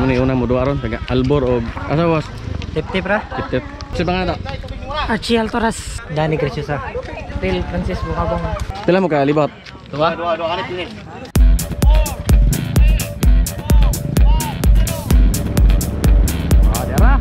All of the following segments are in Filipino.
Sumuni una mo duaron taga Albor o asa was Tip-tip ra. tip. Si pangalan to? Archie Altoras. Danny Graciosa. Phil Francis Bukabong. Pila mo ka libot? Dua. Ah, dara.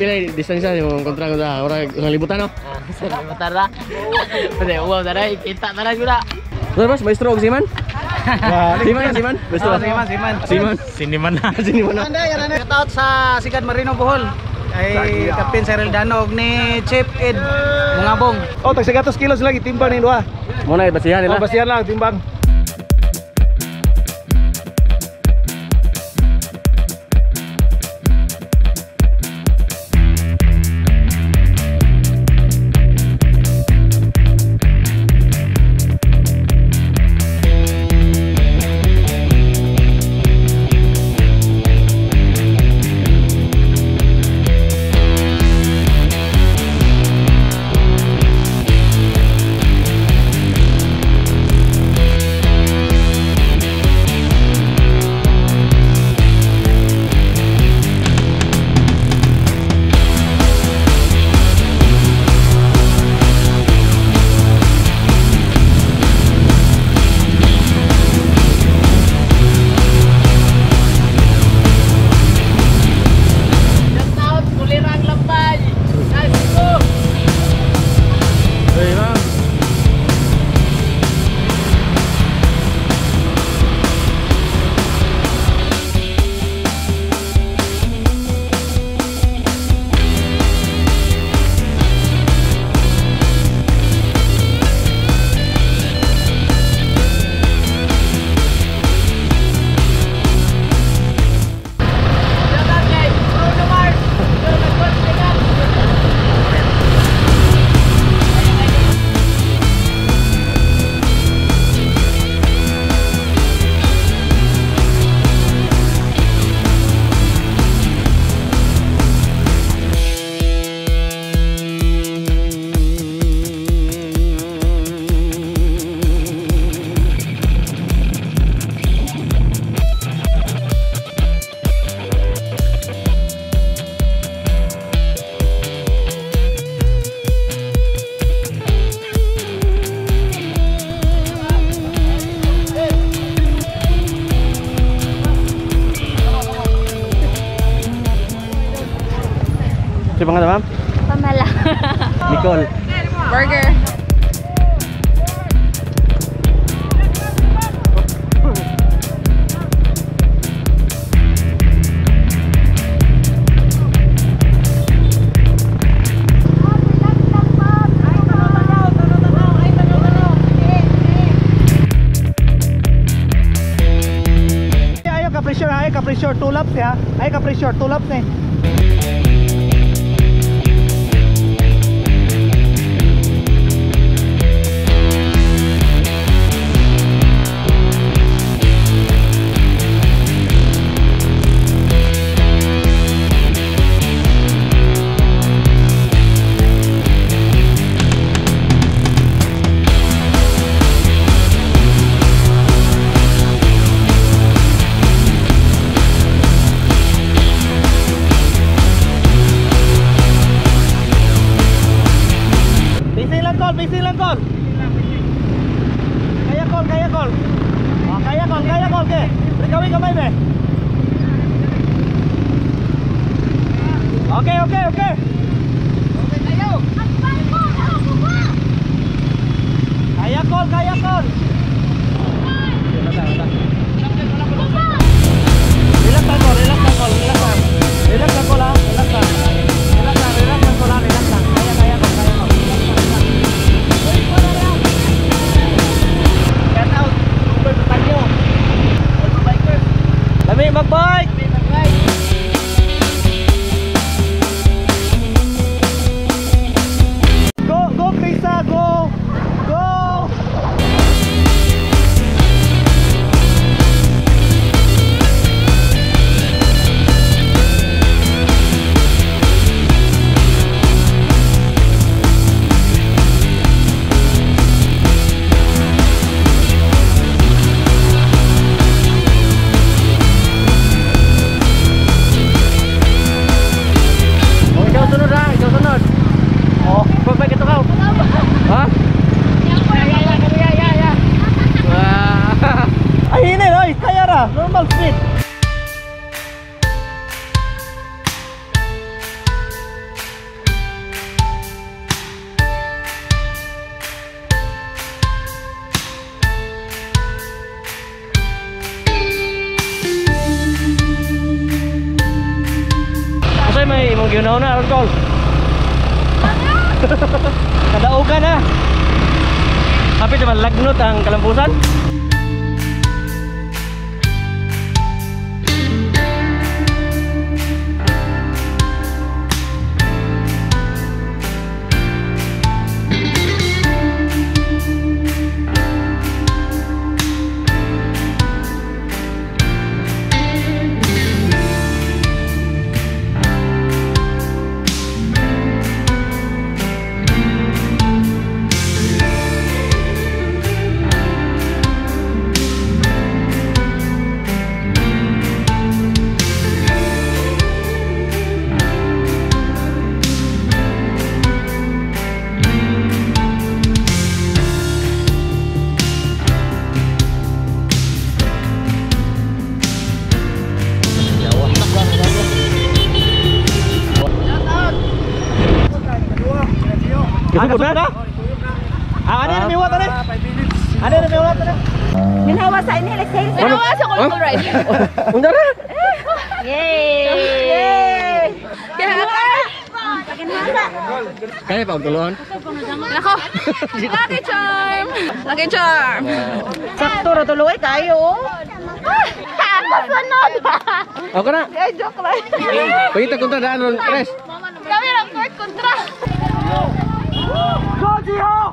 Pila distansya yung kontra ko da. Ora ngalibutan no. Bentar dah. Pwede, wow, taray. Kita taray juga. Terus Mas, maestro og Siman? Siman, Siman. Maestro. Siman. Siniman na, siniman na. Shout out sa Sigad Marino Bohol. Kay Captain Cyril Danog ni Chief Ed Mungabong. Oh, tag 100 kilos lagi timbang ning duha. Muna basihan nila. Oh, basihan lang timbang. Si pangalan ma'am? Pamela. Nicole. Burger. Ka-pressure 2 laps ya. Ay ka-pressure 2 laps nih. Bising lang kol. Kaya kol. Oh, kaya kol ke. Beri kamay be. Oke. Kaya kol. Relax lang kol. Lami magbike. Go Krisa, go. Normal speed. Kasi may imong giunaw na aron kol. Kadaugan na. Tapi naman lagnot ang kalampusan. Kasubod na? Ano yung miwat ano? Ano yung miwat ano? Ginawa sa inyo, let's say. Ginawa sa Cool Ride. Unda na. Yay! Kaya ka! Kaya pa tuluan. Nako! Lucky charm! Sakto na tuloy tayo. Kasunod! Ako na. Joke lang. Pagita kontra daan ron, Tres. Kami lang court kontra. Go Jiho!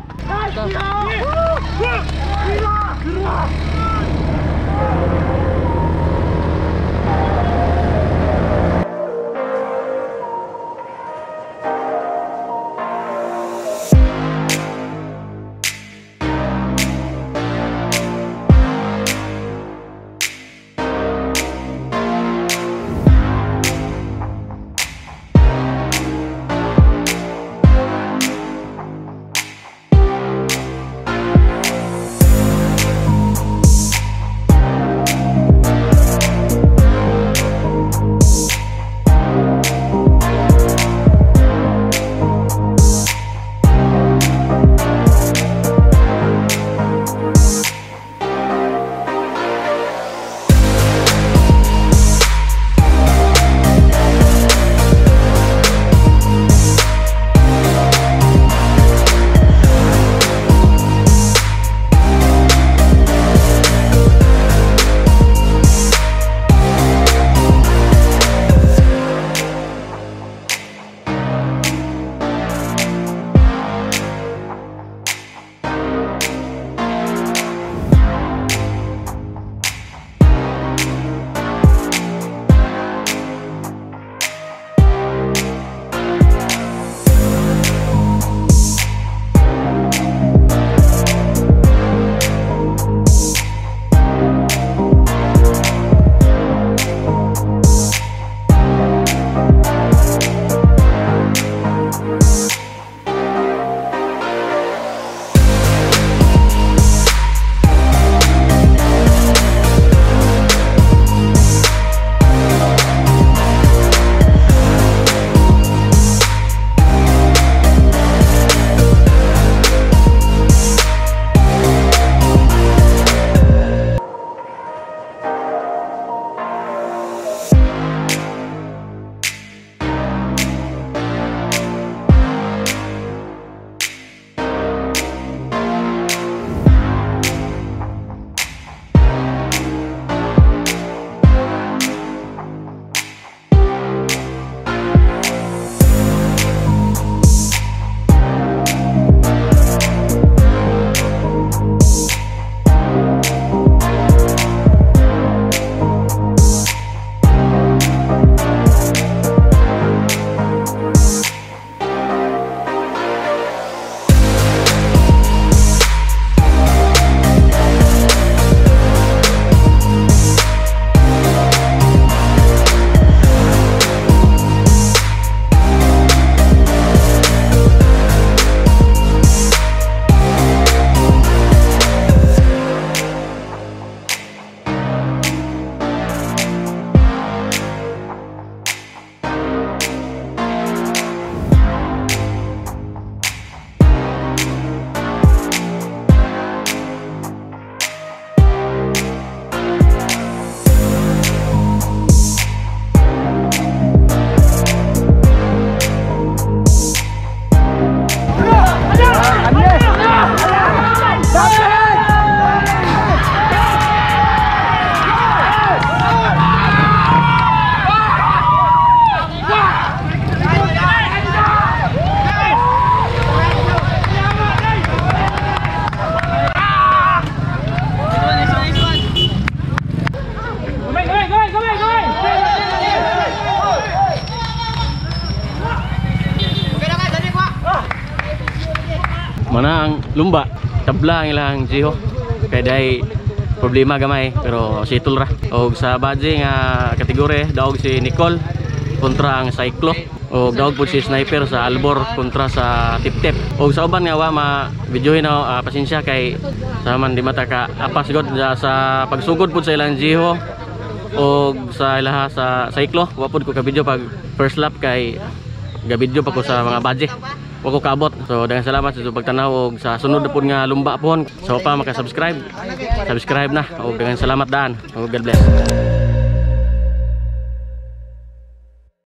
Mana ang lumba, tabla ang ilang jiho. Kaya dahil problema gamay pero sitol ra. Og sa badge nga kategorya daog si Nicole kontra ang Cyclo. Og daog po si Sniper sa Albor kontra sa Tip-Tip. Og sa uban nga wa ma-videohin na pasensya kay sa man di mata ka apas god sa pagsugod po sa ilang jiho og sa ilaha sa Cyclo. Wa pod ko ka video pag first lap kay ga video pa ko sa mga badge. Wa ko kaabot. So daghang salamat sa pagtanaw og sa sunod na pod nga lumba pohon. So pa maka-subscribe. Subscribe na og daghang salamat daan. Og God bless.